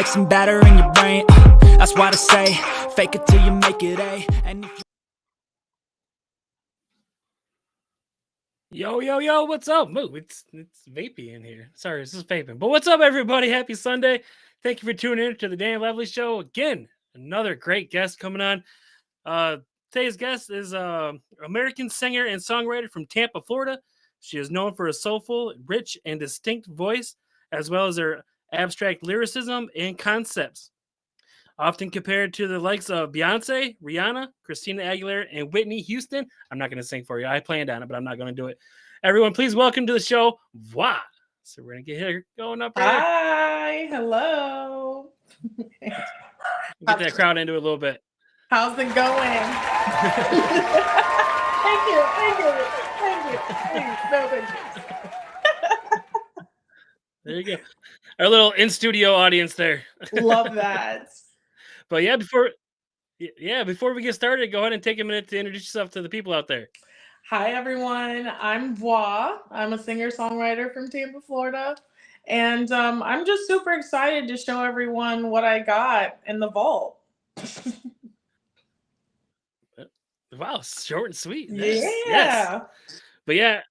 like some batter in your brain. That's why they say, fake it till you make it A. And if Yo, what's up? Moo, it's vapey in here. Sorry, this is vaping. But what's up, everybody? Happy Sunday. Thank you for tuning in to the Dan Levely Show. Again, another great guest coming on. Today's guest is American singer and songwriter from Tampa, Florida. She is known for a soulful, rich, and distinct voice, as well as her abstract lyricism and concepts. Often compared to the likes of Beyonce, Rihanna, Christina Aguilera, and Whitney Houston. I'm not going to sing for you. I planned on it, but I'm not going to do it. Everyone, please welcome to the show, VSE. So we're going to get her going up right Hi, hello. Get that crowd into it a little bit. How's it going? Thank you. There you go. Our little in-studio audience there. Love that. But before we get started, go ahead and take a minute to introduce yourself to the people out there. Hi, everyone. I'm VSE. I'm a singer-songwriter from Tampa, Florida. And I'm just super excited to show everyone what I got in the vault. Wow, short and sweet. Yeah. Yes.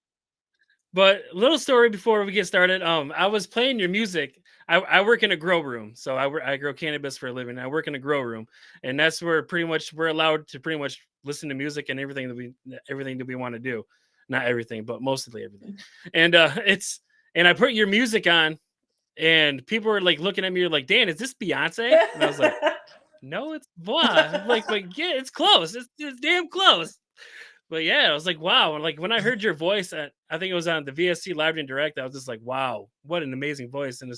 But little story before we get started. I was playing your music. I work in a grow room, so I grow cannabis for a living. I work in a grow room, and that's where pretty much we're allowed to pretty much listen to music and everything that we want to do. Not everything, but mostly everything. And and I put your music on, and people were like looking at me like, Dan, is this Beyonce? And I was like, no, it's VSE. Like yeah, it's close. It's damn close. But yeah, I was like, wow. And like when I heard your voice, I think it was on the VSE Live and Direct, I was just like, wow, what an amazing voice. And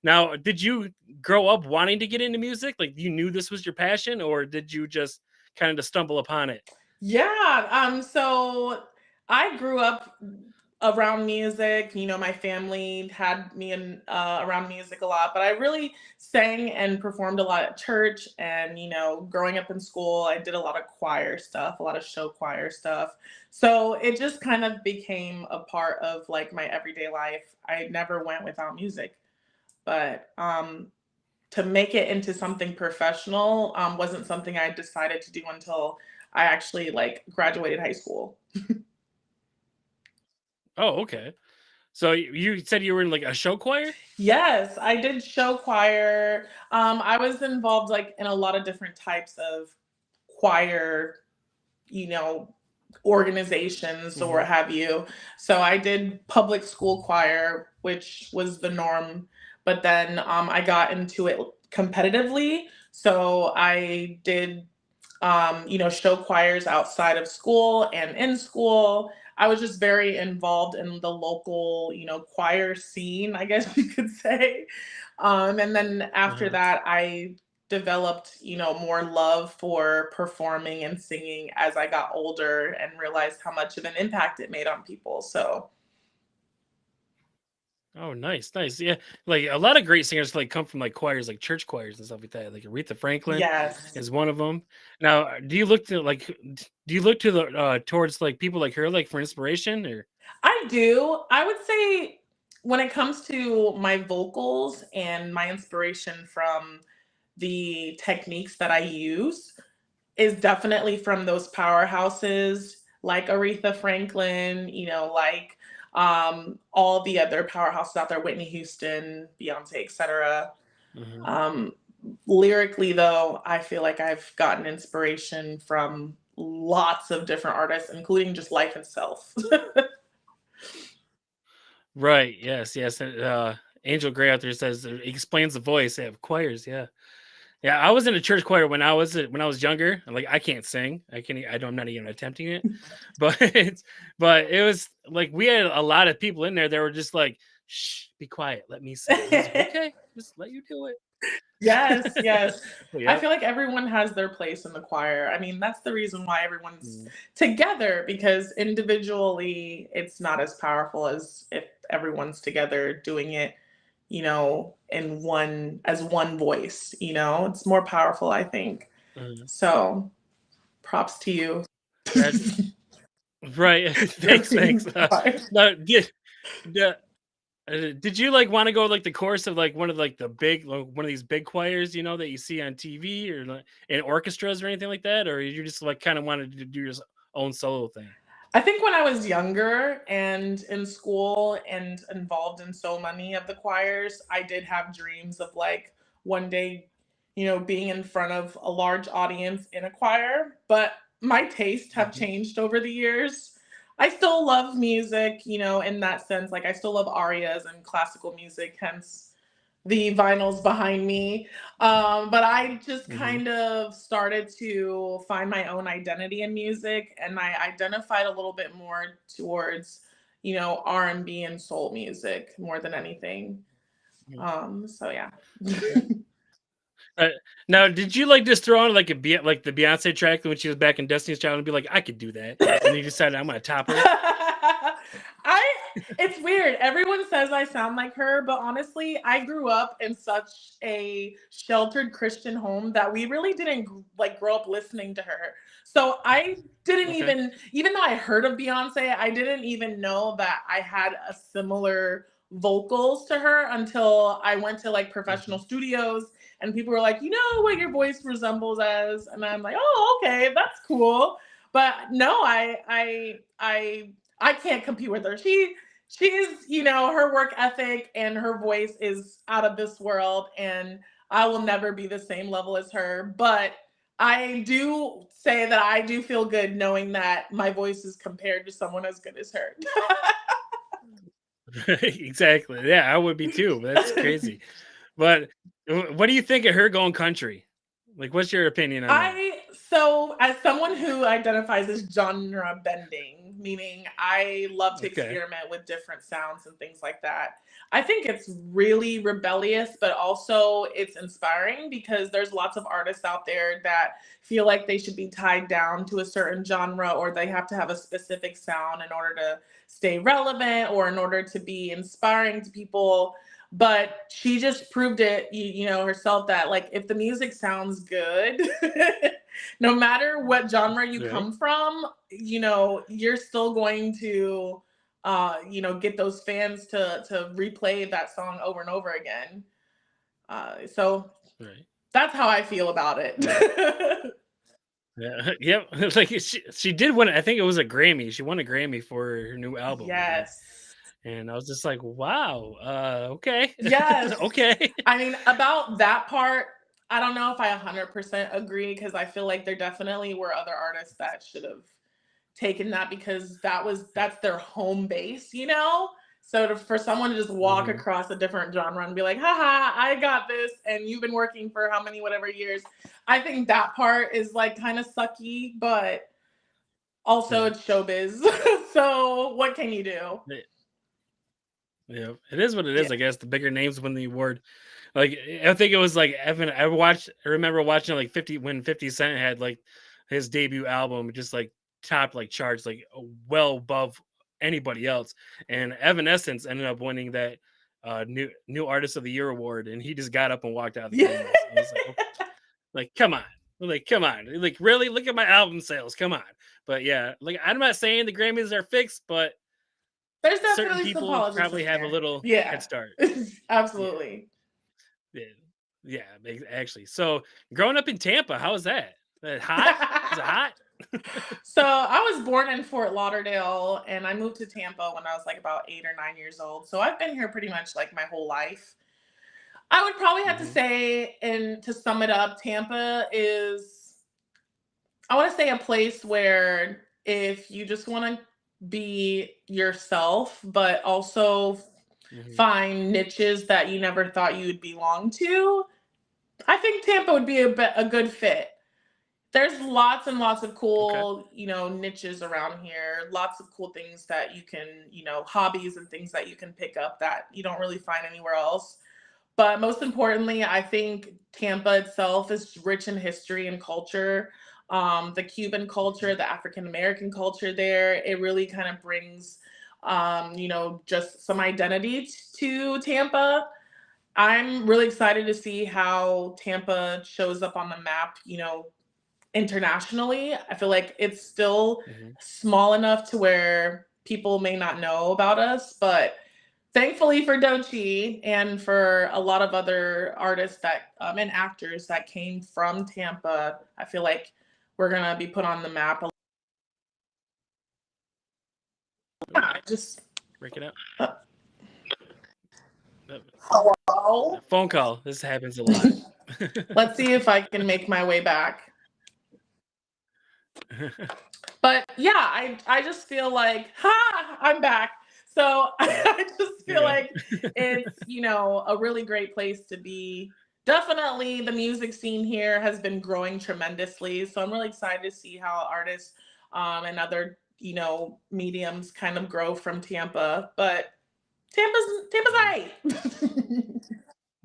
now, did you grow up wanting to get into music? Like you knew this was your passion, or did you just kind of stumble upon it? Yeah. So I grew up around music. You know, my family had me around music a lot, but I really sang and performed a lot at church. And, you know, growing up in school, I did a lot of choir stuff, a lot of show choir stuff. So it just kind of became a part of like my everyday life. I never went without music, but to make it into something professional wasn't something I decided to do until I actually like graduated high school. Oh, okay. So you said you were in like a show choir? Yes, I did show choir. I was involved like in a lot of different types of choir, you know, organizations or what have you. So I did public school choir, which was the norm, but then I got into it competitively. So I did you know, show choirs outside of school and in school. I was just very involved in the local, you know, choir scene, I guess you could say. And then after that, I developed, you know, more love for performing and singing as I got older and realized how much of an impact it made on people. So Oh, nice. Yeah, like a lot of great singers like come from like choirs, like church choirs and stuff like that. Like Aretha Franklin yes. is one of them. Now, do you look to the towards like people like her like for inspiration or? I do. I would say when it comes to my vocals and my inspiration from the techniques that I use is definitely from those powerhouses like Aretha Franklin, you know, like all the other powerhouses out there, Whitney Houston, Beyonce, etc. Lyrically, though, I feel like I've gotten inspiration from lots of different artists, including just life itself. Right. Yes. Angel Gray out there says explains the voice. Yeah, choirs. Yeah. Yeah. I was in a church choir when I was younger. Like I can't sing. I'm not even attempting it. But it was like we had a lot of people in there that were just like, shh, be quiet. Let me sing. I was like, okay, just let you do it. Yes. Yeah. I feel like everyone has their place in the choir. I mean, that's the reason why everyone's together, because individually it's not as powerful as if everyone's together doing it, you know, in one voice, you know. It's more powerful, I think. So, props to you. Right. Thanks. No, Did you like want to go like the course of like one of like the big like, one of these big choirs, you know, that you see on TV or like in orchestras or anything like that, or you just like kind of wanted to do your own solo thing? I think when I was younger and in school and involved in so many of the choirs, I did have dreams of like one day, being in front of a large audience in a choir. But my tastes have Mhm. changed over the years. I still love music, in that sense. Like I still love arias and classical music, hence the vinyls behind me. But I just Mhm. kind of started to find my own identity in music, and I identified a little bit more towards, R&B and soul music more than anything. Mhm. So yeah. Okay. Uh, Now, did you like just throw on like like the Beyonce track when she was back in Destiny's Child and be like, I could do that, and then you decided I'm gonna top her? I It's weird. Everyone says I sound like her, but honestly, I grew up in such a sheltered Christian home that we really didn't like grow up listening to her. So I didn't Okay. even though I heard of Beyonce, I didn't even know that I had a similar vocals to her until I went to like professional Mhm. studios and people were like, "You know what your voice resembles as?" And I'm like, "Oh, okay, that's cool." But no, I can't compete with her. She's, her work ethic and her voice is out of this world, and I will never be the same level as her. But I do say that I do feel good knowing that my voice is compared to someone as good as her. Exactly. Yeah, I would be too. That's crazy. But what do you think of her going country? Like, what's your opinion on that? As someone who identifies as genre bending, meaning I love to Okay. experiment with different sounds and things like that. I think it's really rebellious, but also it's inspiring because there's lots of artists out there that feel like they should be tied down to a certain genre or they have to have a specific sound in order to stay relevant or in order to be inspiring to people. But she just proved it, herself, that like if the music sounds good, no matter what genre you Right. come from, you're still going to get those fans to replay that song over and over again. So Right. that's how I feel about Yeah. it. Yeah. Yep. Like she did win. I think it was a Grammy. She won a Grammy for her new album, I think. Yes. And I was just like, wow. Okay. Yes. Okay. I mean, about that part, I don't know if I 100% agree because I feel like there definitely were other artists that should have taken that because that's their home base, So for someone to just walk Hmm. across a different genre and be like, haha, I got this, and you've been working for how many whatever years, I think that part is like kind of sucky, but also Yeah. it's showbiz. So what can you do? Yeah, it is what it Yeah. is. I guess the bigger names win the award. Like I think it was like Evan. I remember watching like 50 when 50 Cent had like his debut album, just like topped like charts, like well above anybody else. And Evanescence ended up winning that new artist of the year award, and he just got up and walked out of the Yeah. Grammys. I was like, okay, like come on. Like, come on. Like, really? Look at my album sales. Come on. But yeah, like, I'm not saying the Grammys are fixed, but There's certain definitely some people politics probably in have a there. little head Yeah. start. Yeah, Absolutely. yeah, yeah. Actually, so growing up in Tampa, how was that? Hot? Was it hot? So I was born in Fort Lauderdale and I moved to Tampa when I was like about 8 or 9 years old. So I've been here pretty much like my whole life. I would probably have to Hmm. say, and to sum it up, Tampa is, I want to say, a place where if you just want to be yourself, but also Hmm. find niches that you never thought you would belong to, I think Tampa would be a good fit. There's lots and lots of Okay. cool, niches around here. Lots of cool things that you can, hobbies and things that you can pick up that you don't really find anywhere else. But most importantly, I think Tampa itself is rich in history and culture. The Cuban culture, Mhm. the African American culture there, it really kind of brings, just some identity to Tampa. I'm really excited to see how Tampa shows up on the map, internationally. I feel like it's still Mhm. small enough to where people may not know about us, but thankfully for Doechii and for a lot of other artists that and actors that came from Tampa, I feel like we're gonna be put on the map. Yeah, just Break it up. hello. Phone call. This happens a lot. Let's see if I can make my way back. But yeah, I just feel like, I'm back. So I just feel like it's, a really great place to be. Definitely the music scene here has been growing tremendously. So I'm really excited to see how artists and other, mediums kind of grow from Tampa. But Tampa's all right.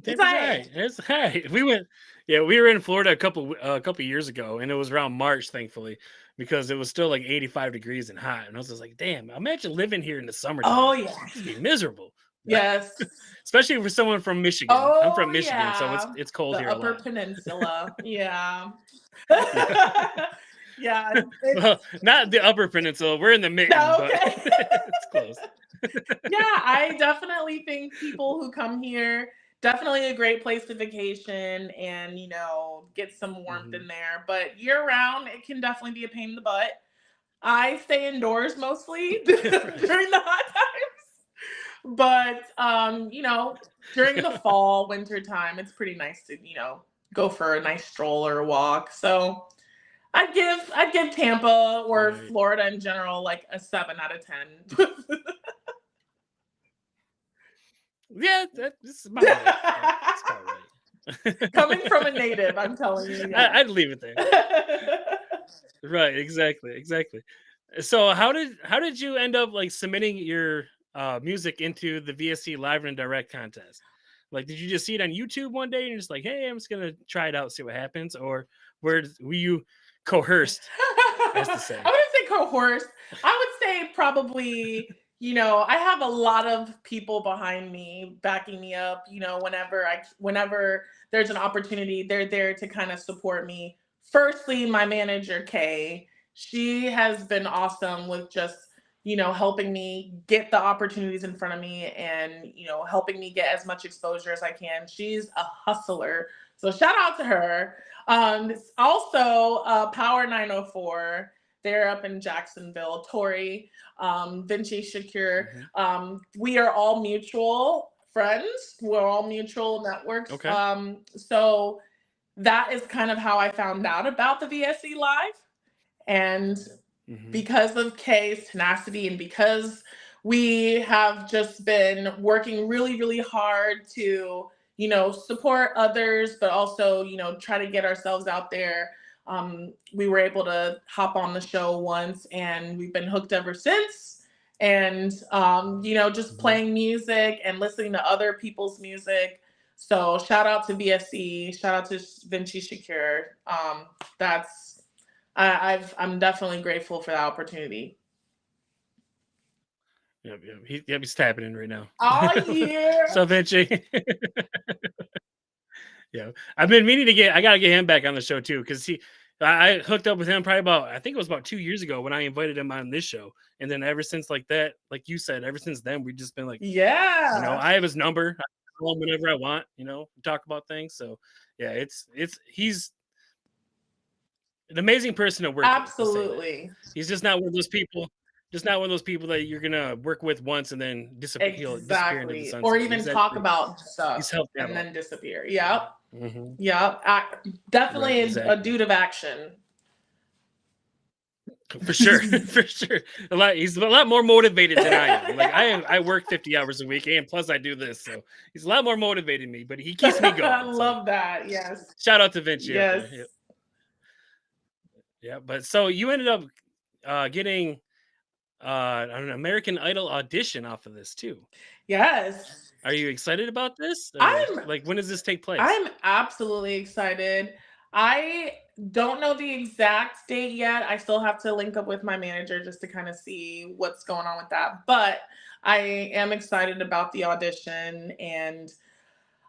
Tampa's all right. It's all right. We were in Florida a couple years ago, and it was around March, thankfully, because it was still like 85 degrees and hot. And I was just like, damn, imagine living here in the summertime. Oh yeah. It'd be miserable. Yes. Especially for someone from Michigan. Oh, I'm from Michigan, yeah. so it's cold the here a Upper lot. Peninsula. Yeah. Yeah. Well, not the Upper Peninsula. We're in the mitten, Okay. but it's close. Yeah, I definitely think people who come here, definitely a great place to vacation and, get some warmth in there. But year round, it can definitely be a pain in the butt. I stay indoors mostly during the hot times. But, during the fall, winter time, it's pretty nice to, go for a nice stroll or a walk. So I'd give Tampa or Florida in general like a 7 out of 10. Yeah, that's about right. That's about right. Coming from a native, I'm telling you. Yeah. I'd leave it there. Right, exactly. So how did you end up like submitting your music into the VSE Live and Direct contest? Like, did you just see it on YouTube one day and you're just like, hey, I'm just gonna try it out, see what happens, or were you coerced? As to say. I wouldn't say coerced. I would say probably, I have a lot of people behind me backing me up. Whenever there's an opportunity, they're there to kind of support me. Firstly, my manager, Kay, she has been awesome with just, helping me get the opportunities in front of me and, helping me get as much exposure as I can. She's a hustler. So shout out to her. Also, Power 904, they're up in Jacksonville. Tori, Vinci Shakir. We are all mutual friends. We're all mutual networks. Okay. So that is kind of how I found out about the VSE Live. And because of Kay's tenacity and because we have just been working really, really hard to, support others, but also, try to get ourselves out there. We were able to hop on the show once and we've been hooked ever since. And, just playing music and listening to other people's music. So shout out to VSE, shout out to Vinci Shakir. I'm definitely grateful for that opportunity. Yep. He's tapping in right now. Oh yeah. So Vinci. Yeah, I've been meaning to I gotta get him back on the show too, because I hooked up with him probably I think it was about 2 years ago when I invited him on this show, and then ever since like that, like you said, ever since then we've just been like, yeah, I have his number, I call him whenever I want, talk about things. So yeah, he's an amazing person to work with. Absolutely. He's just not one of those people. Just not one of those people that you're gonna work with once and then disappear into the sunset. Or even talk about stuff and then disappear. Yep. Yep. Definitely a dude of action. For sure. For sure. He's a lot more motivated than I am. Like I work 50 hours a week and plus I do this. So he's a lot more motivated than me, but he keeps me going. I love that. Yes. Shout out to Vinci. Yes. Yeah. But so you ended up getting an American Idol audition off of this too. Yes. Are you excited about this? Like, when does this take place? I'm absolutely excited. I don't know the exact date yet. I still have to link up with my manager just to kind of see what's going on with that. But I am excited about the audition, and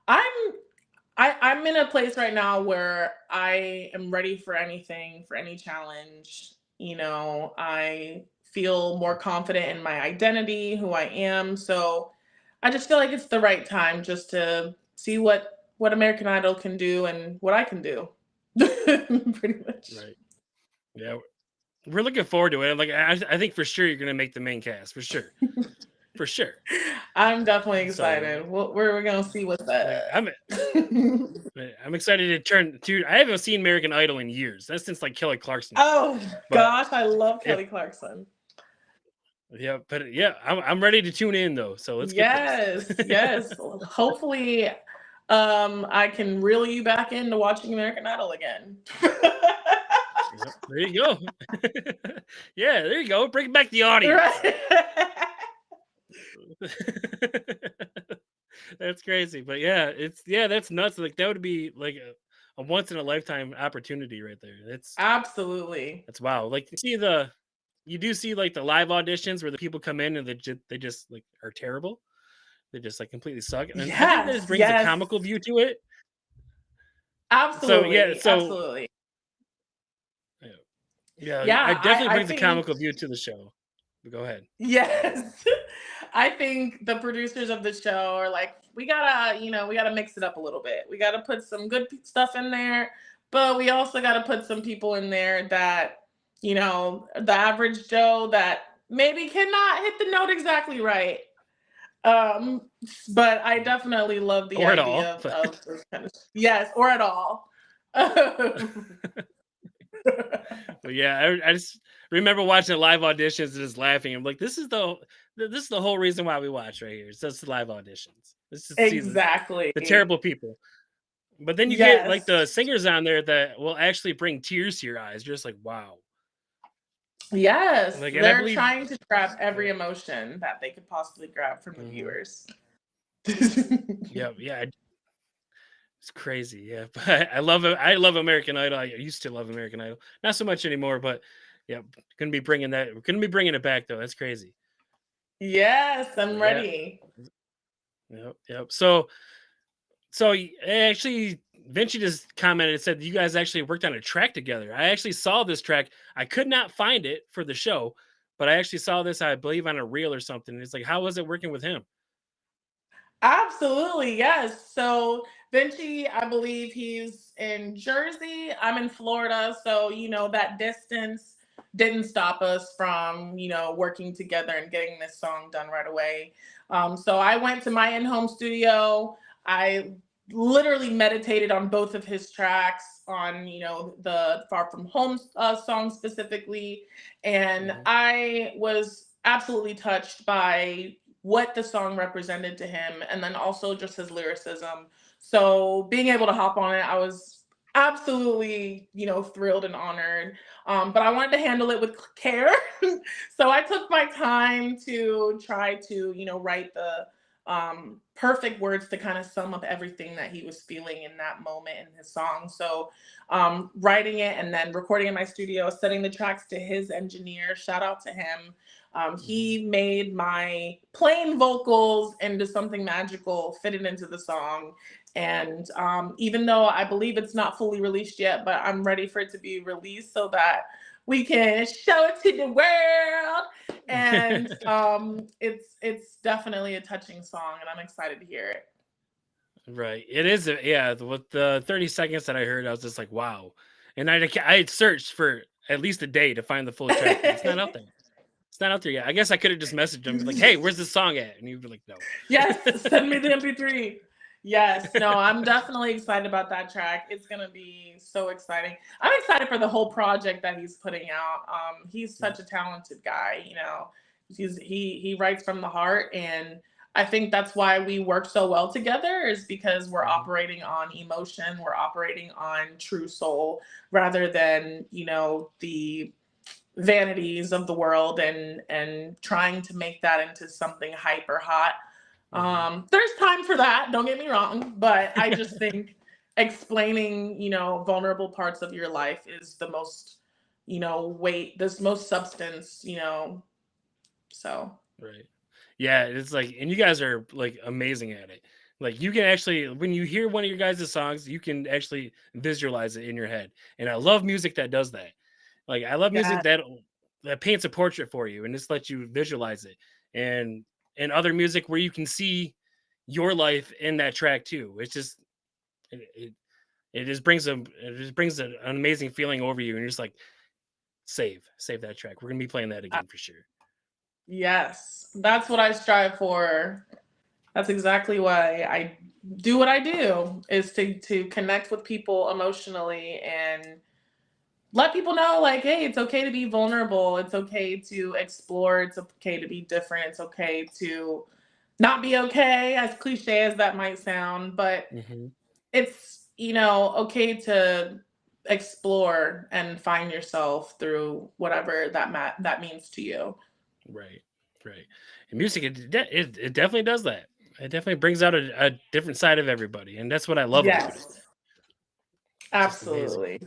I'm in a place right now where I am ready for anything, for any challenge. I feel more confident in my identity, who I am. So I just feel like it's the right time just to see what American Idol can do and what I can do. Pretty much. Right. Yeah. We're looking forward to it. Like I think for sure you're gonna make the main cast for sure, for sure. I'm definitely So excited. We're gonna see what's up. like, I'm excited to turn to. I haven't seen American Idol in years. That's since like Kelly Clarkson. Oh But gosh, I love if Kelly Clarkson. yeah, but yeah, I'm ready to tune in though. So let's get this. Yes. Hopefully, I can reel you back into watching American Idol again. Yep, there you go. Yeah, there you go. Bring back the audience. Right. That's crazy, but yeah, that's nuts. Like that would be like a once in a lifetime opportunity right there. Absolutely. That's wow. Like you do see like the live auditions where the people come in and they just like are terrible. They just like completely suck, and I think that Yes. just brings a Yes. comical view to it. Absolutely. Absolutely. Yeah, Yeah, it definitely I brings a think comical view to the show. But go ahead. yes. I think the producers of the show are like, we gotta mix it up a little bit. We gotta put some good stuff in there, but we also gotta put some people in there that, the average Joe that maybe cannot hit the note exactly right. Um, but I definitely love the Or at all. idea of those kind of yes, or at all. But yeah, I just remember watching the live auditions and just laughing. I'm like, this is the whole reason why we watch right here. It's just the live auditions. This is Exactly. the terrible people. But then you get like the singers on there that will actually bring tears to your eyes. You're just like, wow. Yes, Like, they're trying to grab every emotion that they could possibly grab from the viewers. Yeah. It's crazy, yeah. But I love it. I love American Idol. I used to love American Idol, not so much anymore. But yeah, gonna be bringing that. We're gonna be bringing it back though. That's crazy. Yes, I'm Yeah. ready. Yep. So actually, Vinci just commented and said you guys actually worked on a track together. I actually saw this track. I could not find it for the show, but I actually saw this, I believe, on a reel or something. It's like, how was it working with him? Absolutely, yes. So Vinci, I believe he's in Jersey. I'm in Florida, so that distance didn't stop us from working together and getting this song done right away. So I went to my in-home studio. I literally meditated on both of his tracks, on the Far From Home song specifically, and I was absolutely touched by what the song represented to him, and then also just his lyricism. So being able to hop on it, I was absolutely, thrilled and honored. But I wanted to handle it with care. So I took my time to try to, write the perfect words to kind of sum up everything that he was feeling in that moment in his song. So writing it and then recording in my studio, sending the tracks to his engineer, shout out to him. He made my plain vocals into something magical, fitted into the song. And even though I believe it's not fully released yet, but I'm ready for it to be released so that we can show it to the world. And it's definitely a touching song, and I'm excited to hear it. Right. It is. Yeah. With the 30 seconds that I heard, I was just like, wow. And I searched for at least a day to find the full track. It's not out there. It's not out there yet. I guess I could have just messaged him like, hey, where's this song at? And he'd be like, no. Yes, send me the MP3. Yes, no, I'm definitely excited about that track. It's gonna be so exciting. I'm excited for the whole project that he's putting out. He's such a talented guy. He writes from the heart, and I think that's why we work so well together, is because we're operating on emotion, we're operating on true soul, rather than the vanities of the world and trying to make that into something hyper hot. There's time for that, don't get me wrong, but I just think explaining, vulnerable parts of your life is the most, this most substance, so. Right. Yeah. It's like, and you guys are like amazing at it. Like you can actually, when you hear one of your guys' songs, you can actually visualize it in your head. And I love music that does that. Like I love music that paints a portrait for you and just lets you visualize it. And and other music where you can see your life in that track too. It's just it just brings an amazing feeling over you, and you're just like, save that track. We're gonna be playing that again for sure. Yes, that's what I strive for. That's exactly why I do what I do, is to connect with people emotionally and let people know, like, hey, it's okay to be vulnerable. It's okay to explore. It's okay to be different. It's okay to not be okay, as cliche as that might sound, but it's, okay to explore and find yourself through whatever that means to you. Right. And music, it definitely does that. It definitely brings out a different side of everybody, and that's what I love about it. Yes, absolutely.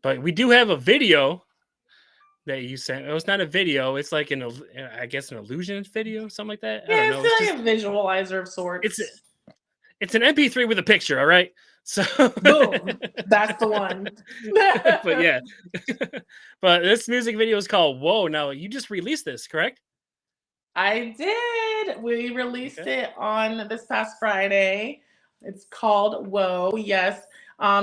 But we do have a video that you sent. It's not a video. It's like an illusion video, something like that. Yeah, I don't know. it's like a visualizer of sorts. It's an MP3 with a picture. All right. So boom, that's the one. But yeah, but this music video is called "Whoa." Now you just released this, correct? I did. We released it on this past Friday. It's called Whoa. Yes.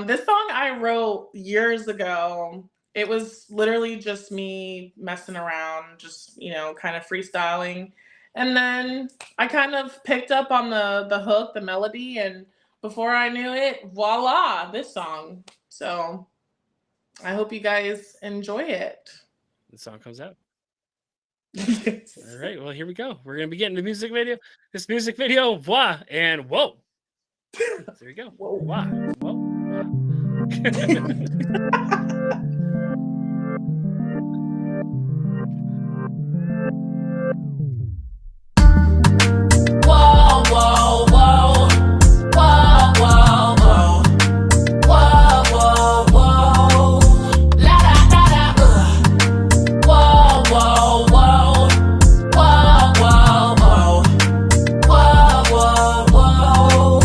This song I wrote years ago. It was literally just me messing around, just, kind of freestyling. And then I kind of picked up on the hook, the melody, and before I knew it, voila, this song. So I hope you guys enjoy it. The song comes out. Yes. All right, well, here we go. We're gonna be getting the music video. This music video, voila, and whoa. There you go. Whoa. Wow. Whoa. Whoa, whoa, whoa. Whoa, whoa, whoa. Whoa, whoa, whoa. La da da da. Whoa, whoa, whoa. Whoa, whoa, whoa. Whoa, whoa, whoa.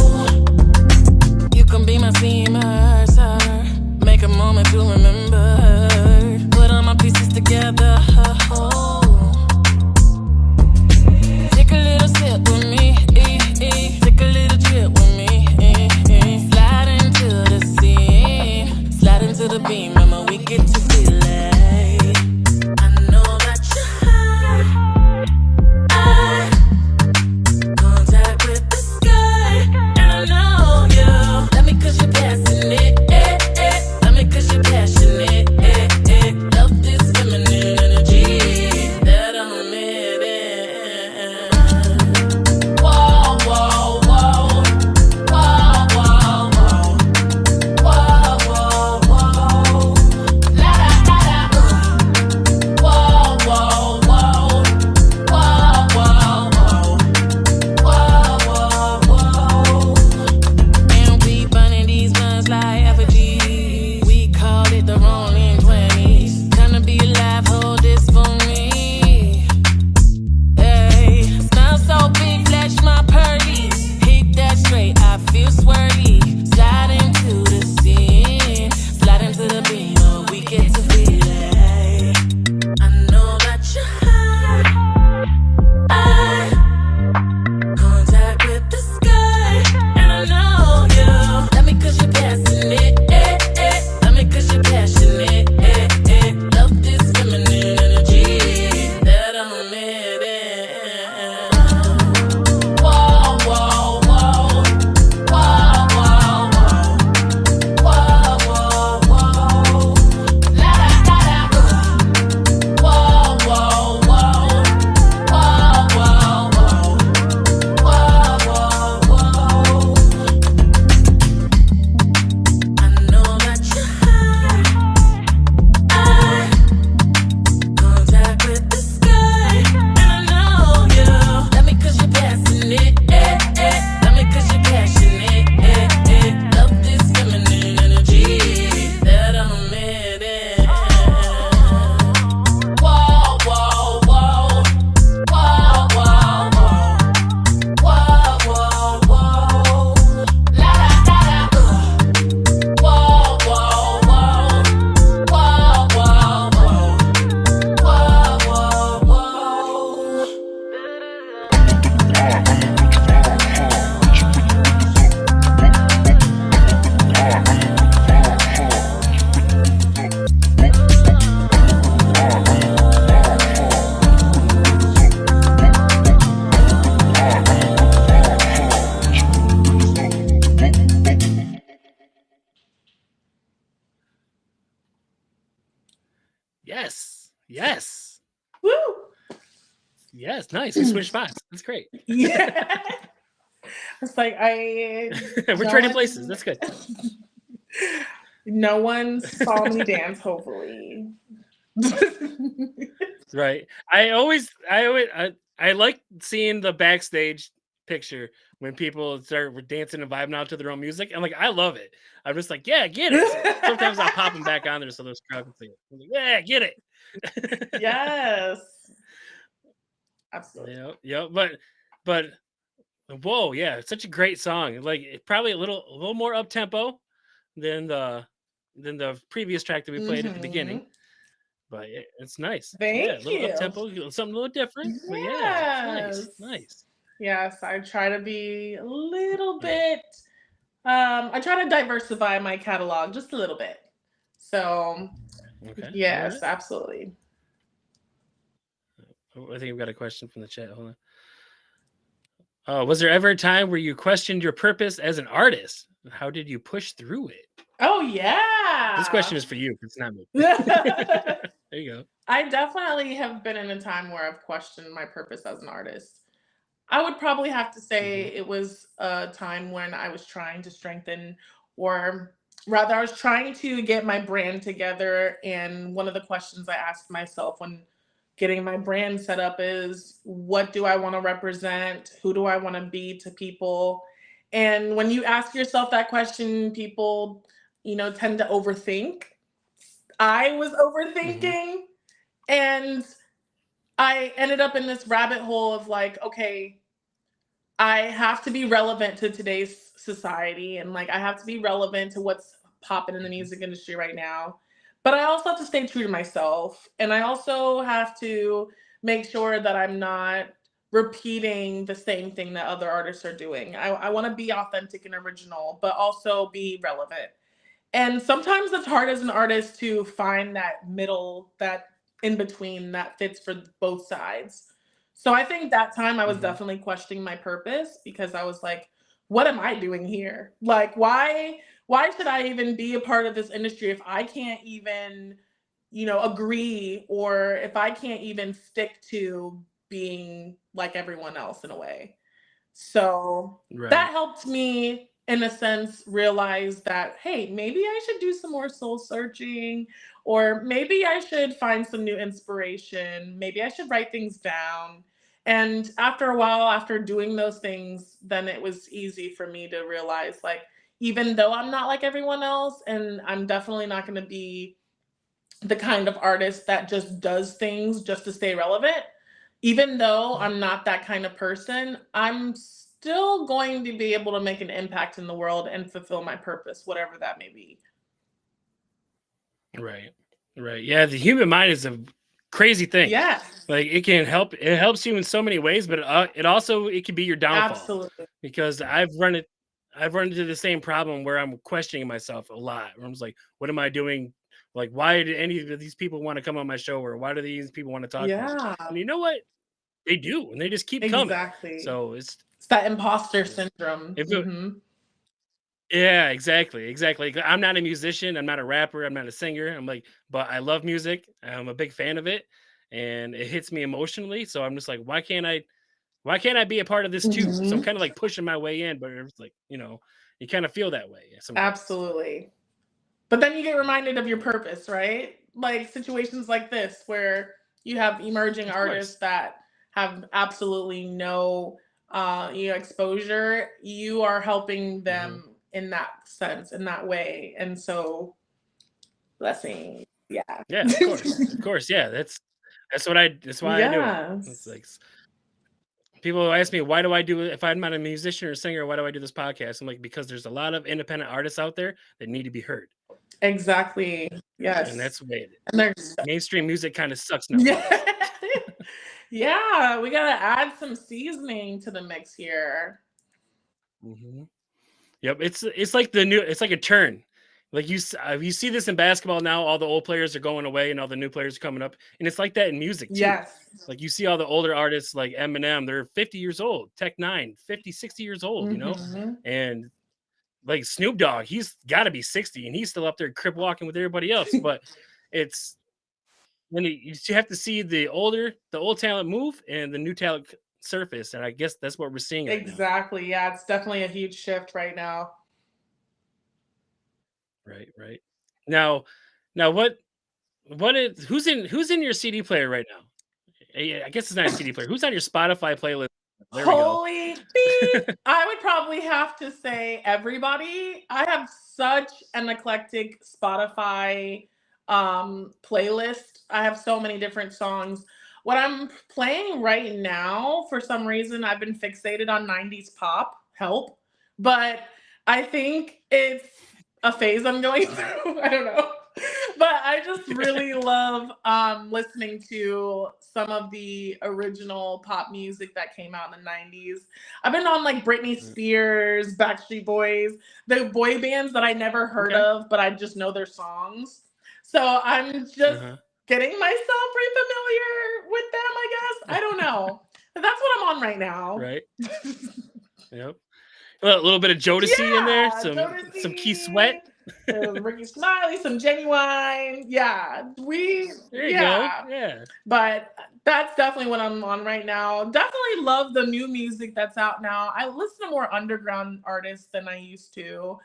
You can be my steamer, sir. Make a moment to remember. Put all my pieces together. Take a little sip with me. Take a little trip with me. Slide into the scene. Slide into the beam. Mama, we get to feel it. I know that you're high. Contact with the sky. And I know you. Let me cause you're passionate. Let me cause you're passionate. Love this feminine energy that I'm emitting. Whoa, whoa, whoa. Whoa, whoa, whoa. Whoa, whoa, whoa. La Yes. Yes. Woo! Yes. Nice. We switched spots. That's great. Yeah. It's like We're trading places. That's good. No one saw me dance, hopefully. Right. I like seeing the backstage picture when people start dancing and vibing out to their own music. I'm like, I love it. I'm just like, yeah, get it. So sometimes I'll pop them back on there so those crowd can see it. I'm like, yeah, get it. Yes. Absolutely. Yeah. But whoa, yeah, it's such a great song. Like probably a little more up tempo than the previous track that we played at the beginning. But it's nice. Yeah, a Thank little up you. tempo, something a little different. But yeah, it's nice. Yes, I try to be a little bit. I try to diversify my catalog just a little bit. So, Okay. yes, Right. absolutely. I think we've got a question from the chat. Hold on. Was there ever a time where you questioned your purpose as an artist? How did you push through it? Oh yeah. This question is for you. It's not me. There you go. I definitely have been in a time where I've questioned my purpose as an artist. I would probably have to say it was a time when I was trying to strengthen, or rather, I was trying to get my brand together. And one of the questions I asked myself when getting my brand set up is, what do I want to represent? Who do I want to be to people? And when you ask yourself that question, people, tend to overthink. I was overthinking, and I ended up in this rabbit hole of like, okay, I have to be relevant to today's society, and like I have to be relevant to what's popping in the music industry right now. But I also have to stay true to myself, and I also have to make sure that I'm not repeating the same thing that other artists are doing. I want to be authentic and original, but also be relevant. And sometimes it's hard as an artist to find that middle, that in between that fits for both sides. So I think that time I was definitely questioning my purpose, because I was like, what am I doing here? Like, why should I even be a part of this industry if I can't even, agree, or if I can't even stick to being like everyone else in a way? So Right. that helped me, in a sense, realize that, hey, maybe I should do some more soul searching, or maybe I should find some new inspiration. Maybe I should write things down. And after a while, after doing those things, then it was easy for me to realize, like, even though I'm not like everyone else, and I'm definitely not going to be the kind of artist that just does things just to stay relevant, even though I'm not that kind of person, I'm still going to be able to make an impact in the world and fulfill my purpose, whatever that may be. Right. Yeah, the human mind is a crazy thing. Yes. Like it helps you in so many ways, but it can be your downfall. Absolutely. Because I've run into the same problem where I'm questioning myself a lot. Where I'm just like, what am I doing? Like, why did any of these people want to come on my show, or why do these people want to talk to me? And you know what? They do, and they just keep coming. Exactly. So it's that imposter syndrome. Yeah, exactly. I'm not a musician. I'm not a rapper. I'm not a singer. I'm like, but I love music. I'm a big fan of it, and it hits me emotionally. So I'm just like, why can't I be a part of this too? So I'm kind of like pushing my way in, but it's like, you kind of feel that way sometimes. Absolutely. But then you get reminded of your purpose, right? Like situations like this where you have emerging artists that have absolutely no exposure. You are helping them in that sense, in that way. And so, blessing. Yeah. Yeah, of course. Yeah, that's why I do it. It's like, people ask me, why do I do it? If I'm not a musician or a singer, why do I do this podcast? I'm like, because there's a lot of independent artists out there that need to be heard. Exactly. Yes. And that's the way it is. And there's mainstream music kind of sucks now. Yeah, we gotta add some seasoning to the mix here. Yep, it's like a turn. Like you see this in basketball now. All the old players are going away, and all the new players are coming up, and it's like that in music too. Yes. Like you see all the older artists like Eminem, they're 50 years old. Tech Nine, 50, 60 years old. And like Snoop Dogg, he's got to be 60, and he's still up there crip walking with everybody else. But it's then you have to see the old talent move and the new talent surface, and I guess that's what we're seeing right now. Exactly. Yeah, it's definitely a huge shift right now. Right, right. Now, what is who's in your CD player right now? I guess it's not a CD player. Who's on your Spotify playlist? There we go. Holy beep! I would probably have to say everybody. I have such an eclectic Spotify playlist. I have so many different songs. What I'm playing right now, for some reason, I've been fixated on 90s pop. Help. But I think it's a phase I'm going through. I don't know. But I just really love listening to some of the original pop music that came out in the 90s. I've been on like Britney Spears, Backstreet Boys, the boy bands that I never heard Okay. of, but I just know their songs. So I'm just getting myself re-familiar with them, I guess. I don't know. But that's what I'm on right now. Right. Yep. A little bit of Jodeci in there, some Keith Sweat, Ricky Smiley, some Genuine. Yeah, there you go. Yeah. But that's definitely what I'm on right now. Definitely love the new music that's out now. I listen to more underground artists than I used to.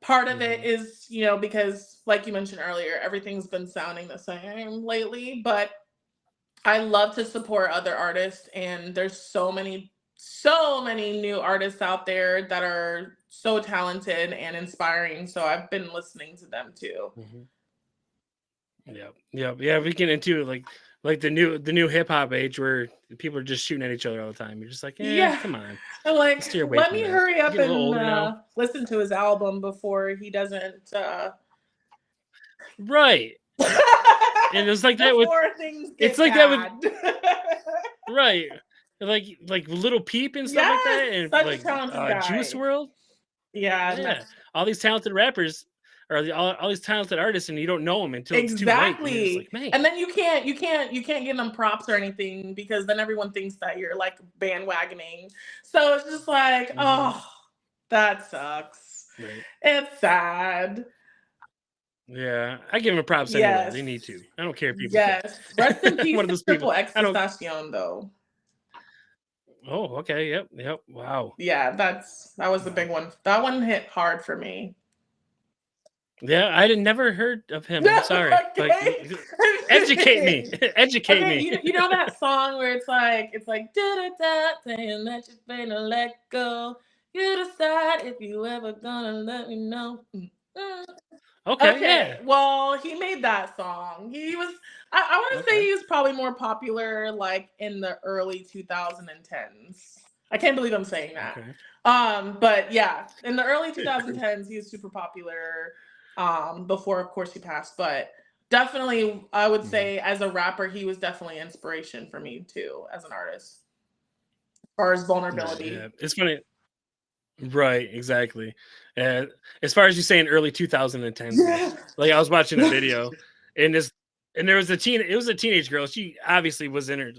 Part of it is, because like you mentioned earlier, everything's been sounding the same lately, but I love to support other artists, and there's so many new artists out there that are so talented and inspiring. So I've been listening to them too. Yeah. We get into like the new hip hop age where people are just shooting at each other all the time. You're just like, come on. Like, steer away let from me that. hurry up Getting a little older now. and listen to his album before he doesn't. Right. And it's like that with Before things get it's like bad. that with right. Like Little Peep and stuff like that, and such a like talented guy. Juice WRLD. Yeah. All these talented rappers or all these talented artists, and you don't know them until it's too late. And you're just like, man. And then you can't give them props or anything, because then everyone thinks that you're like bandwagoning. So it's just like, oh, that sucks. Right. It's sad. Yeah, I give them props anyway. They need to. I don't care if people. Yes. Rest in peace, one of those Triple people. Extension, though. Oh, okay. Yep. Wow. Yeah, that was a big one. That one hit hard for me. Yeah, I had never heard of him. I'm sorry. Okay. Educate me. Educate me. You know that song where it's like da-da-da, saying that you're gonna let go. You decide if you ever gonna let me know. Okay. Yeah. Well, he made that song. He was, I want to say he was probably more popular like in the early 2010s. I can't believe I'm saying that. Okay. But yeah, in the early 2010s, he was super popular. Before, of course, he passed. But definitely, I would say as a rapper, he was definitely inspiration for me too, as an artist. As far as vulnerability. Yeah, it's funny. Right, exactly. As far as you say in early 2010s, like I was watching a video, and there was it was a teenage girl. She obviously was in her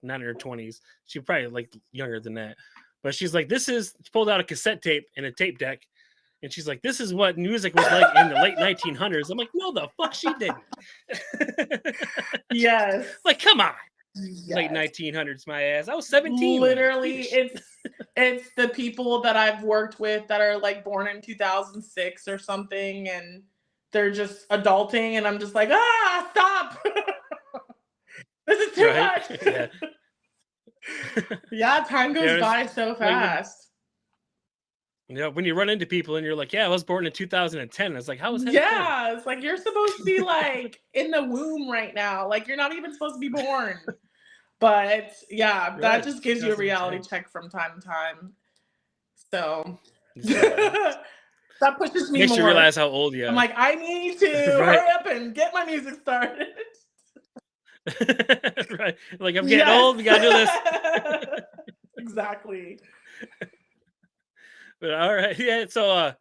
not in her 20s. She probably like younger than that. But she's like, she pulled out a cassette tape and a tape deck, and she's like, this is what music was like in the late 1900s. I'm like, no, the fuck she didn't. Yes. Like, come on. Yes. Late 1900s, my ass. I was 17. Literally, it's the people that I've worked with that are like born in 2006 or something, and they're just adulting, and I'm just like, stop. This is too much. Yeah, time goes by so fast. When you run into people and you're like, I was born in 2010. It's like, how was that? Yeah, it's like you're supposed to be like in the womb right now. Like you're not even supposed to be born. But yeah, that just gives you a reality check from time to time. So that pushes me more. Makes you realize how old you are. I'm like, I need to hurry up and get my music started. Right. Like, I'm getting old. We got to do this. Exactly. But all right. Yeah. So,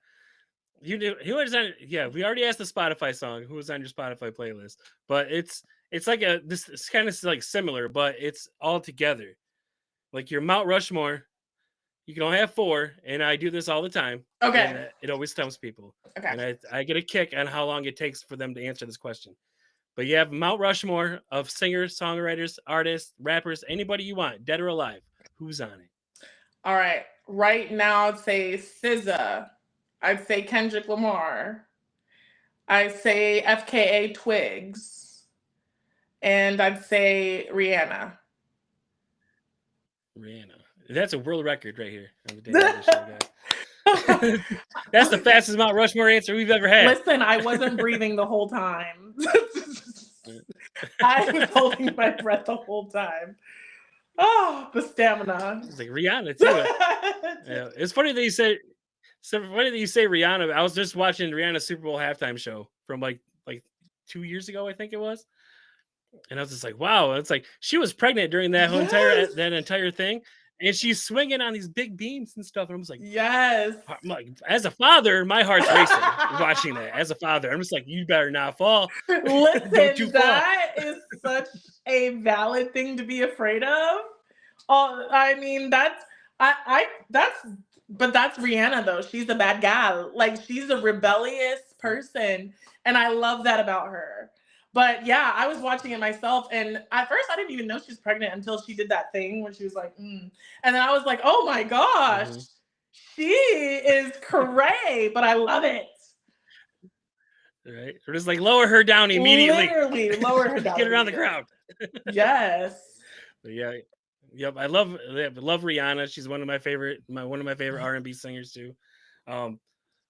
we already asked the Spotify song. Who was on your Spotify playlist? But it's like it's kind of like similar, but it's all together. Like your Mount Rushmore, you can only have 4, and I do this all the time. Okay. And it always stumps people. Okay. And I get a kick on how long it takes for them to answer this question. But you have Mount Rushmore of singers, songwriters, artists, rappers, anybody you want, dead or alive. Who's on it? All right. Right now, I'd say SZA. I'd say Kendrick Lamar. I'd say FKA Twigs. And I'd say Rihanna. Rihanna. That's a world record right here. On the Day of the Show, guys. That's the fastest Mount Rushmore answer we've ever had. Listen, I wasn't breathing the whole time. I was holding my breath the whole time. Oh, the stamina. It's like Rihanna too. Yeah, it's funny that you say. So funny that you say Rihanna. I was just watching Rihanna's Super Bowl halftime show from like 2 years ago, I think it was, and I was just like, wow. It's like she was pregnant during that whole entire thing, and she's swinging on these big beams and stuff. And I was like, yes. I'm like, as a father, my heart's racing watching that. As a father, I'm just like, you better not fall. Listen, that is such a valid thing to be afraid of. Oh, I mean, that's Rihanna though. She's a bad gal. Like, she's a rebellious person, and I love that about her. But yeah, I was watching it myself, and at first I didn't even know she was pregnant until she did that thing where she was like, and then I was like, oh my gosh, she is cray, but I love it. Right? Or just like lower her down immediately. Literally, lower her down. Get her on the ground. Yes. But yeah. Yep. I love Rihanna. She's one of my favorite R&B singers too.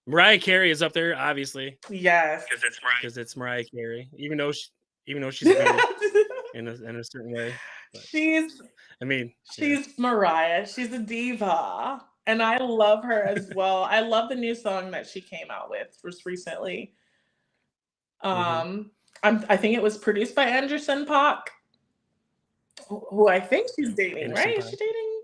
Mariah Carey is up there, obviously. Yes. Because it's Mariah Carey. Even though she's weird in a certain way. But, she's Mariah. She's a diva. And I love her as well. I love the new song that she came out with just recently. I think it was produced by Anderson .Paak, who I think she's dating, Anderson right? .Paak. Is she dating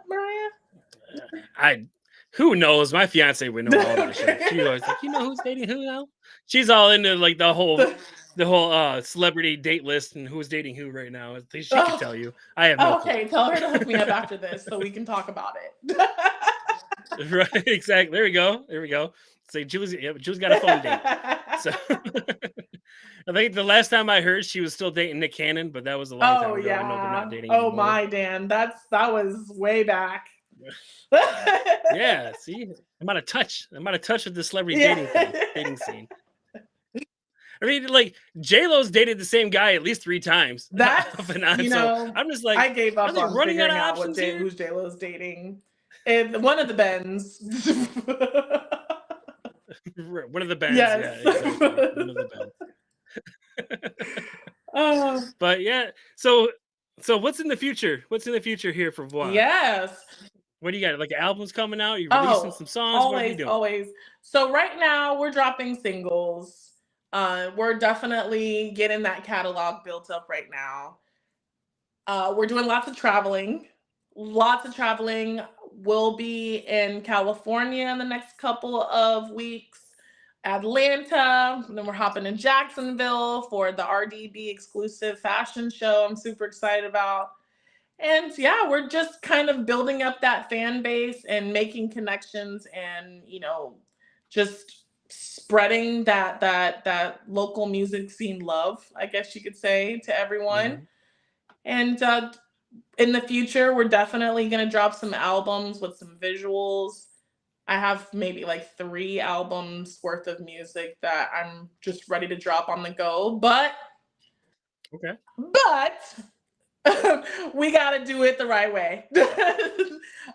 Mariah? Who knows? My fiance would know all that shit. She always like, you know who's dating who now? She's all into like the whole celebrity date list and who's dating who right now. She can tell you. I have no clue. Tell her to hook me up after this so we can talk about it. Right, exactly. There we go. Say Julie's got a phone date. So I think the last time I heard she was still dating Nick Cannon, but that was a long time ago. Yeah. I know they're not dating anymore. anymore. My Dan, that was way back. Yeah, see, I'm out of touch with the celebrity dating scene. I mean, like J-Lo's dated the same guy at least 3 times. That's so I'm just like, I gave up on running figuring out out who's J-Lo's dating. And one of the Bens. One of the Bens. Yes. Yeah, exactly. One of the Bens. But yeah, so what's in the future? What's in the future here for Voixx? Yes. What do you got? Like albums coming out? You releasing some songs? What are you doing? Always. So right now we're dropping singles. We're definitely getting that catalog built up right now. We're doing lots of traveling. We'll be in California in the next couple of weeks, Atlanta, and then we're hopping in Jacksonville for the RDB exclusive fashion show I'm super excited about. And yeah, we're just kind of building up that fan base and making connections and, just spreading that local music scene love, I guess you could say, to everyone. And in the future, we're definitely going to drop some albums with some visuals. I have maybe like 3 albums worth of music that I'm just ready to drop on the go. But we got to do it the right way.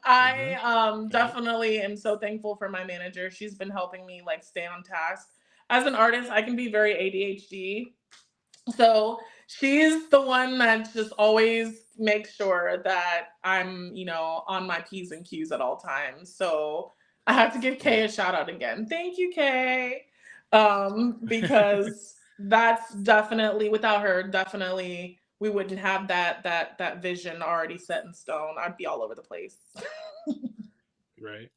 I definitely am so thankful for my manager. She's been helping me like stay on task. As an artist, I can be very ADHD. So she's the one that just always makes sure that I'm, on my P's and Q's at all times. So I have to give Kay a shout out again. Thank you, Kay. Because that's definitely, without her, definitely we wouldn't have that vision already set in stone. I'd be all over the place. Right.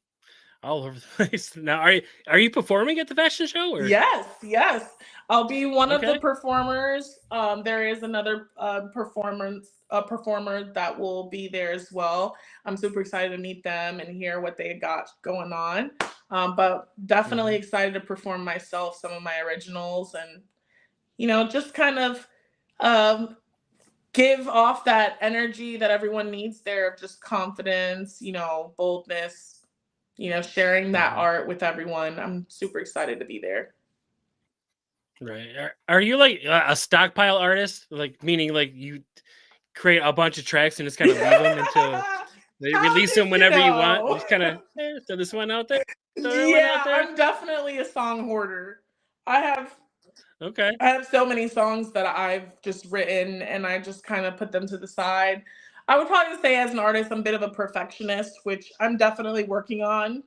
All over the place. Now, are you performing at the fashion show? Or? Yes. I'll be one of the performers. There is another performer that will be there as well. I'm super excited to meet them and hear what they got going on. But definitely excited to perform myself, some of my originals, and just kind of um, give off that energy that everyone needs there of just confidence, boldness, sharing that Mhm. art with everyone. I'm super excited to be there. Right. Are you like a stockpile artist? Like meaning like you create a bunch of tracks and just kind of leave them until they How release did them you whenever you want. You know? just kind of throw this one out there, throw that one out Yeah, there. I'm definitely a song hoarder. I have Okay. I have so many songs that I've just written and I just kind of put them to the side. I would probably say as an artist, I'm a bit of a perfectionist, which I'm definitely working on.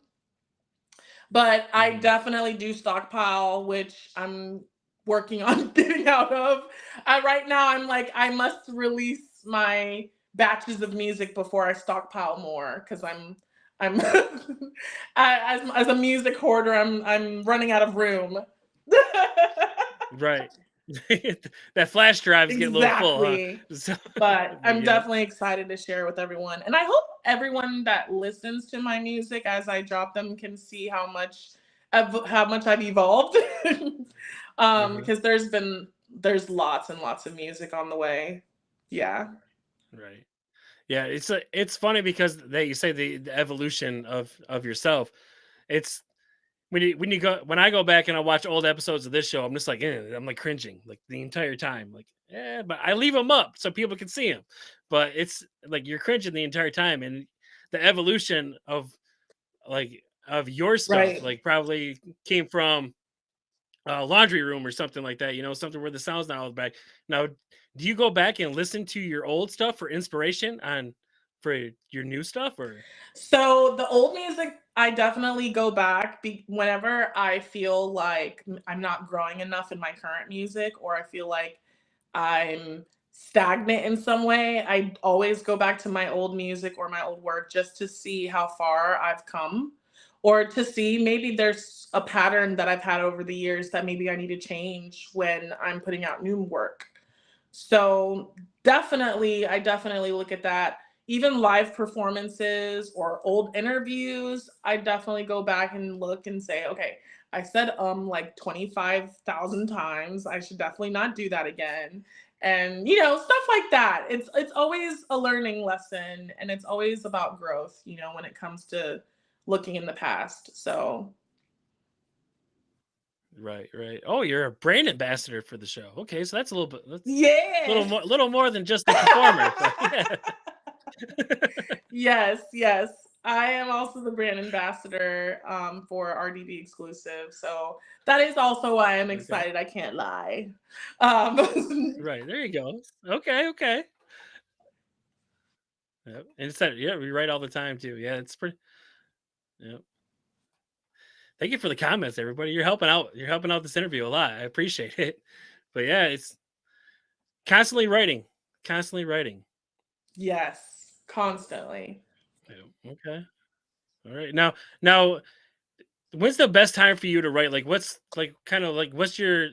But I Hmm. definitely do stockpile, which I'm working on getting out of. Right now, I'm like, I must release my batches of music before I stockpile more because I'm as a music hoarder, I'm running out of room. Right. That flash drives get a little full, huh? Exactly. So, But I'm yeah. definitely excited to share with everyone. And I hope everyone that listens to my music as I drop them can see how much I've evolved. Hmm. Because there's lots and lots of music on the way. Yeah. Right. Yeah. It's funny because that you say the evolution of yourself. It's when I go back and I watch old episodes of this show, I'm just like, I'm like cringing like the entire time. Like, but I leave them up so people can see them. But it's like you're cringing the entire time, and the evolution of your stuff Right. like probably came from a laundry room or something like that. Something where the sound's not all the back. Now, do you go back and listen to your old stuff for inspiration for your new stuff or? So the old music, I definitely go back whenever I feel like I'm not growing enough in my current music, or I feel like I'm stagnant in some way. I always go back to my old music or my old work just to see how far I've come, or to see maybe there's a pattern that I've had over the years that maybe I need to change when I'm putting out new work. So I definitely look at that. Even live performances or old interviews, I definitely go back and look and say, okay, I said like 25,000 times. I should definitely not do that again. And stuff like that. It's always a learning lesson, and it's always about growth, when it comes to looking in the past. So, Right, right. Oh, you're a brand ambassador for the show. Okay, so that's yes. a little more than just a performer, but yeah. Yes, yes. I am also the brand ambassador for RDB exclusive. So that is also why I'm Okay. excited. I can't lie. Um, Right, there you go. Okay, okay. Yep. And it's that yeah, we write all the time too. Yeah, it's pretty yeah. Thank you for the comments, everybody. You're helping out. You're helping out this interview a lot. I appreciate it. But yeah, it's constantly writing. Constantly writing. yes, constantly. Yeah. Okay. All right. Now when's the best time for you to write? Like what's like kind of like what's your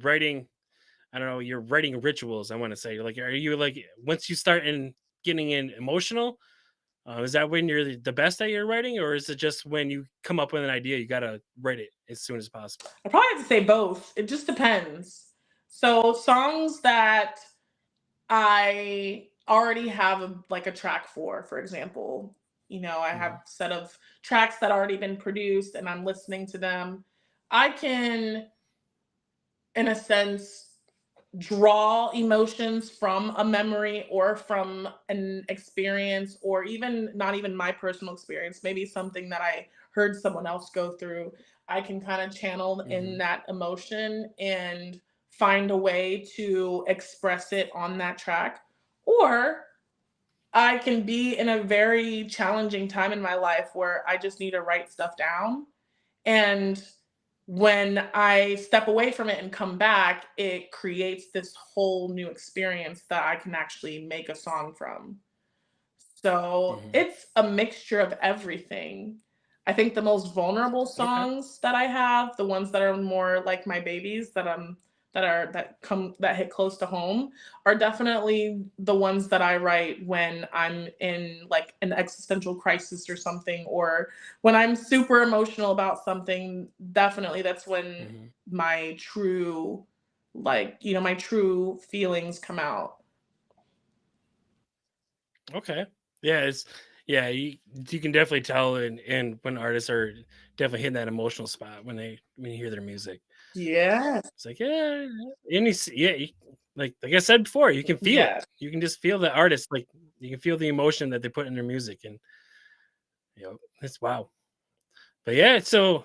writing I don't know, your writing rituals, I want to say. Like, are you like once you start in getting in emotional, is that when you're the best at your writing, or is it just when you come up with an idea, you gotta write it as soon as possible? I probably have to say both. It just depends. So songs that I already have like a track for example, I have Hmm. a set of tracks that already been produced and I'm listening to them. I can, in a sense, draw emotions from a memory or from an experience, or even not even my personal experience, maybe something that I heard someone else go through. I can kind of channel in Hmm. that emotion and find a way to express it on that track. Or I can be in a very challenging time in my life where I just need to write stuff down, and when I step away from it and come back, it creates this whole new experience that I can actually make a song from. So Hmm. it's a mixture of everything. I think the most vulnerable Okay. songs that I have, the ones that are more like my babies that hit close to home, are definitely the ones that I write when I'm in like an existential crisis or something, or when I'm super emotional about something. Definitely that's when Hmm. my true like, you know, my true feelings come out. Okay. Yeah, you can definitely tell, and when artists are definitely hitting that emotional spot when you hear their music. Yeah. It's like, yeah, and like I said before, you can feel it. Yeah. You can just feel the artist, like you can feel the emotion that they put in their music, and it's wow. But yeah, so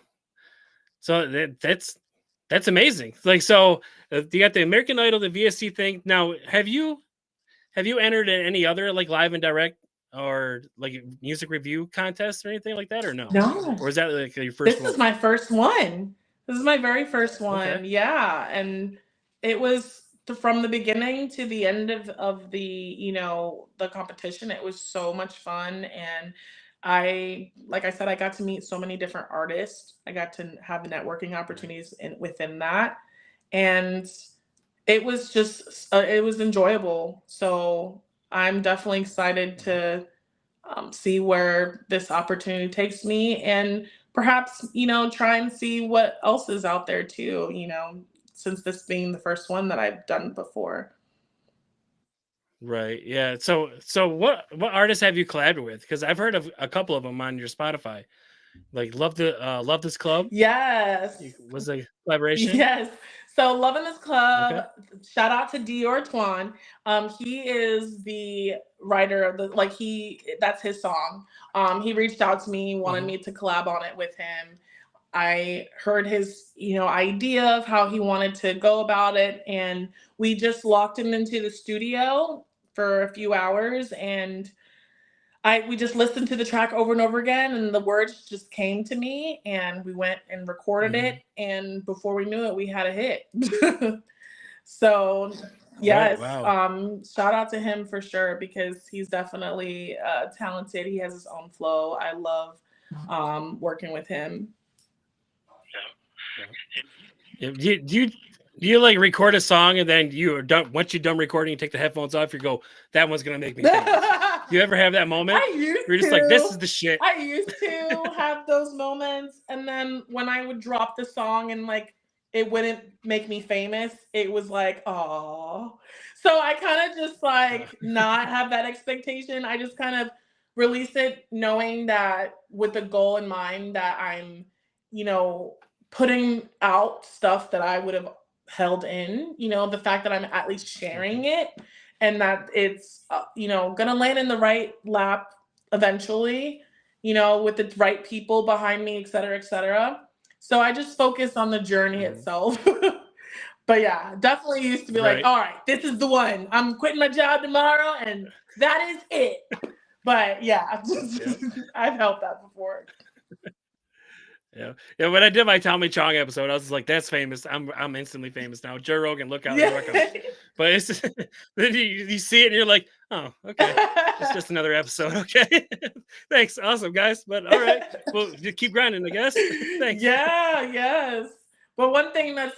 that's amazing. Like so, you got the American Idol, the VSC thing. Now, have you entered in any other like live and direct or like music review contests or anything like that, or no? No. Or is that like your first This one? is my first one. This is my very first Okay. one. Yeah. And it was from the beginning to the end of the, you know, the competition. It was so much fun. And like I said, I got to meet so many different artists. I got to have networking opportunities within that. And it was just, it was enjoyable. So I'm definitely excited Mhm. to see where this opportunity takes me, and perhaps, you know, try and see what else is out there too, you know, since this being the first one that I've done before. Right. Yeah. So what artists have you collabed with? Because I've heard of a couple of them on your Spotify. Like Love This Club Yes. was a collaboration. Yes. So Loving This Club, Okay. shout out to Dior Twan. He is the writer of the, like, that's his song. He reached out to me, wanted Hmm. me to collab on it with him. I heard his, you know, idea of how he wanted to go about it, and we just locked him into the studio for a few hours, and we just listened to the track over and over again, and the words just came to me, and we went and recorded it, Hmm. and before we knew it, we had a hit. So Right. yes, Wow. shout out to him for sure, because he's definitely talented. He has his own flow. I love working with him. Yeah. Yeah, do you like record a song and then you are done? Once you're done recording, you take the headphones off. You go, that one's gonna make me famous. Do you ever have that moment? I used You're just like, this to. is the shit. I used to have those moments, and then when I would drop the song and like it wouldn't make me famous, it was like, oh. So I kind of just Uh, like not have that expectation. I just kind of release it knowing that with the goal in mind that I'm, you know, putting out stuff that I would have held in, you know, the fact that I'm at least sharing mhm, it, and that it's, you know, gonna land in the right lap eventually, you know, with the right people behind me, et cetera, et cetera. So I just focus on the journey mhm. itself. But yeah, definitely used to be like, Right. all right, this is the one. I'm quitting my job tomorrow, and that is it. But yeah, Yeah. I've helped that before. Yeah. Yeah. When I did my Tommy Chong episode, I was just like, that's famous. I'm instantly famous now. Joe Rogan, look out, here I come. Yeah. But it's then you see it and you're like, oh, okay. It's just another episode. Okay. Thanks. Awesome, guys. But all right. Well, just keep grinding, I guess. Thanks. Yeah, yes. But one thing that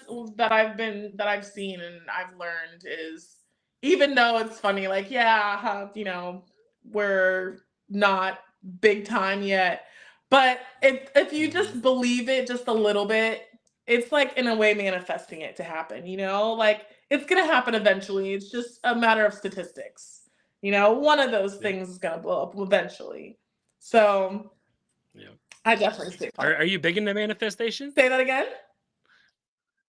I've seen and I've learned is, even though it's funny, like, yeah, you know, we're not big time yet, but if you Mhm. just believe it just a little bit, it's like in a way manifesting it to happen, you know? Like, it's gonna happen eventually. It's just a matter of statistics. You know, one of those Yep. things is gonna blow up eventually. So Yeah. I definitely stay positive. Are you big into manifestation? Say that again?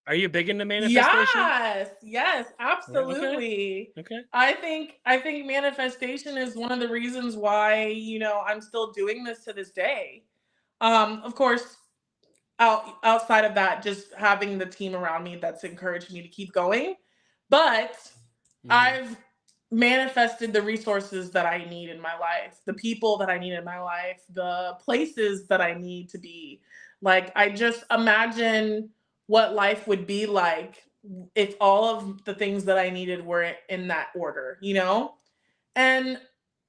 Are you big into manifestation? Yes, yes, Yeah. Okay. absolutely. Okay. I think manifestation is one of the reasons why, you know, I'm still doing this to this day. Of course, outside of that, just having the team around me that's encouraged me to keep going. But Hmm. I've manifested the resources that I need in my life, the people that I need in my life, the places that I need to be. Like, I just imagine what life would be like if all of the things that I needed were in that order, you know? And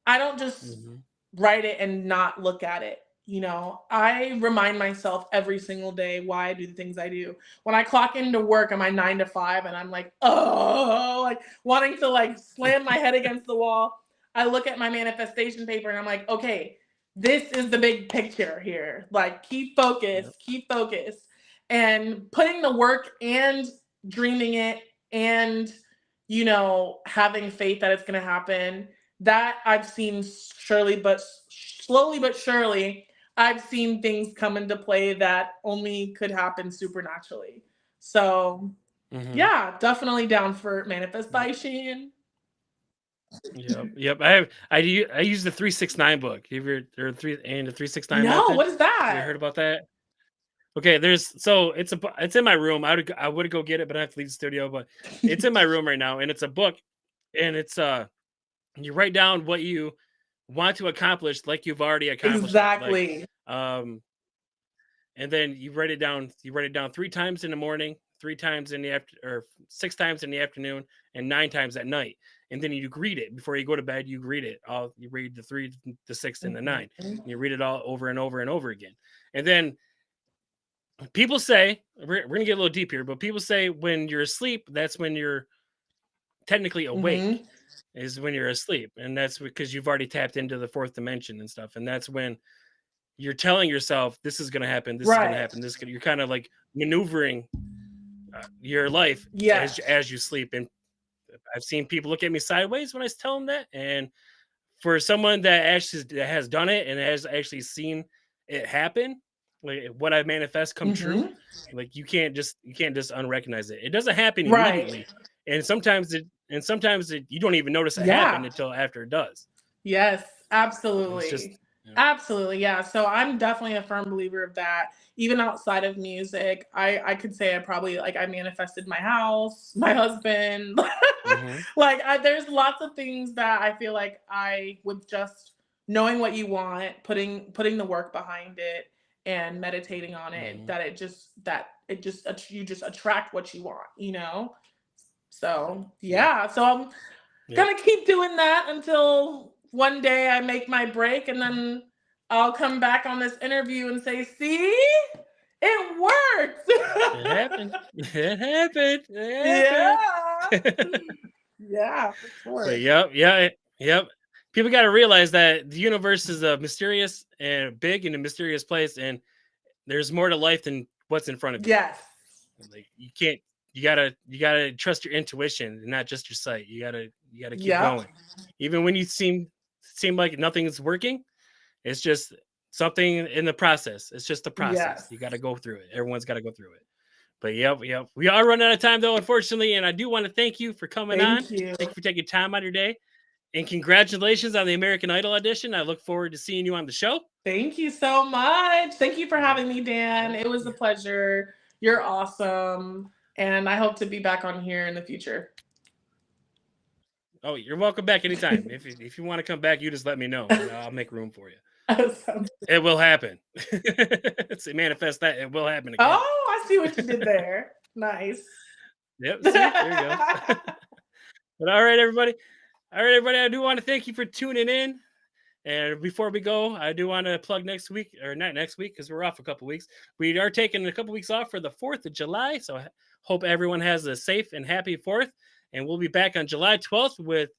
I don't just Hmm. write it and not look at it. You know, I remind myself every single day why I do the things I do. When I clock into work at my 9 to 5 and I'm like, oh, like wanting to like slam my head against the wall, I look at my manifestation paper and I'm like, okay, this is the big picture here. Like, keep focused, Yep. keep focused. And putting the work and dreaming it and having faith that it's going to happen. That I've seen slowly but surely, I've seen things come into play that only could happen supernaturally. So yeah, definitely down for manifestation. Yep. I use the 369 book. Have you ever the 369 No, method? what is that? You heard about that? Okay, it's in my room. I would go get it, but I have to leave the studio. But it's in my room right now, and it's a book, and it's you write down what you want to accomplish, like you've already accomplished exactly. it. Like, and then you write it down. You write it down 3 times in the morning, 3 times in the or 6 times in the afternoon, and 9 times at night. And then you read it before you go to bed. You read it all. You read the 3, the 6, and the 9. And you read it all over and over and over again. And then people say, we're gonna get a little deep here, but people say when you're asleep, that's when you're technically awake. Is when you're asleep, and that's because you've already tapped into the 4th dimension and stuff. And that's when you're telling yourself, this is going to happen, this is going to happen, you're kind of like maneuvering your life as you sleep. And I've seen people look at me sideways when I tell them that. And for someone that has done it and has actually seen it happen, like what I manifest come true, like you can't just unrecognize it. It doesn't happen immediately, and sometimes you don't even notice it happen until after it does. Yes, absolutely. Absolutely, yeah. So I'm definitely a firm believer of that. Even outside of music, I could say I manifested my house, my husband. There's lots of things that I feel like I would just knowing what you want, putting the work behind it, and meditating on it. You just attract what you want. So yeah. So I'm gonna keep doing that until one day I make my break, and then I'll come back on this interview and say, see, it worked. It happened. It happened. Yeah, for sure. But yep. People got to realize that the universe is a mysterious and big and a mysterious place, and there's more to life than what's in front of you. Yes. Like you gotta trust your intuition and not just your sight. You gotta keep going. Even when you seem like nothing's working, it's just something in the process. It's just a process. You gotta go through it. Everyone's gotta go through it. But yep. We are running out of time though, unfortunately. And I do want to thank you for coming on. Thank you for taking time out of your day. And congratulations on the American Idol audition. I look forward to seeing you on the show. Thank you so much. Thank you for having me, Dan. It was a pleasure. You're awesome. And I hope to be back on here in the future. Oh, you're welcome back anytime. If you want to come back, you just let me know. And I'll make room for you. It will happen. Manifest that. It will happen again. Oh, I see what you did there. Nice. Yep. See? There you go. But all right, everybody. I do want to thank you for tuning in. And before we go, I do want to plug next week, or not next week, because we're off a couple weeks. We are taking a couple weeks off for the 4th of July. So I hope everyone has a safe and happy 4th. And we'll be back on July 12th with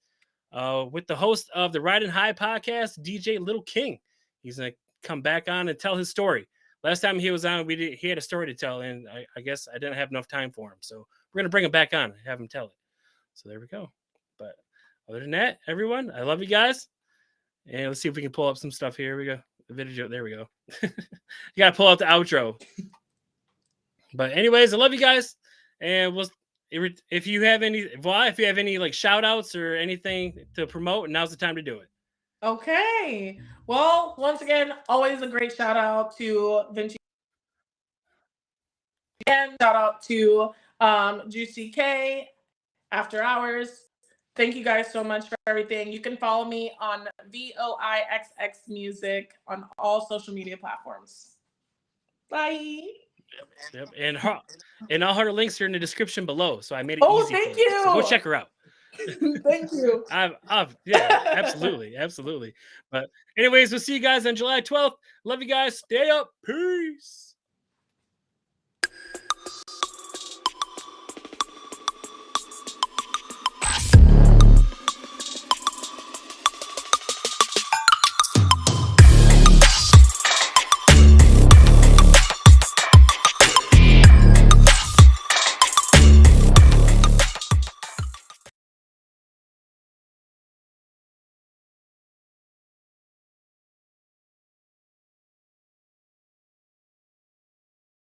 the host of the Riding High podcast, DJ Little King. He's going to come back on and tell his story. Last time he was on, he had a story to tell, and I guess I didn't have enough time for him. So we're going to bring him back on and have him tell it. So there we go. But other than that, everyone, I love you guys. And let's see if we can pull up some stuff here. Here we go. The video. There we go. You got to pull out the outro. But anyways, I love you guys. And if you have any like shout outs or anything to promote, now's the time to do it. Okay. Well, once again, always a great shout out to Vinci. And shout out to Juicy K, After Hours. Thank you guys so much for everything. You can follow me on VOIXX Music on all social media platforms. Bye. Yep. And all her links are in the description below. So I made it easy. Oh, thank you. So go check her out. Thank you. Yeah, absolutely. But anyways, we'll see you guys on July 12th. Love you guys. Stay up. Peace.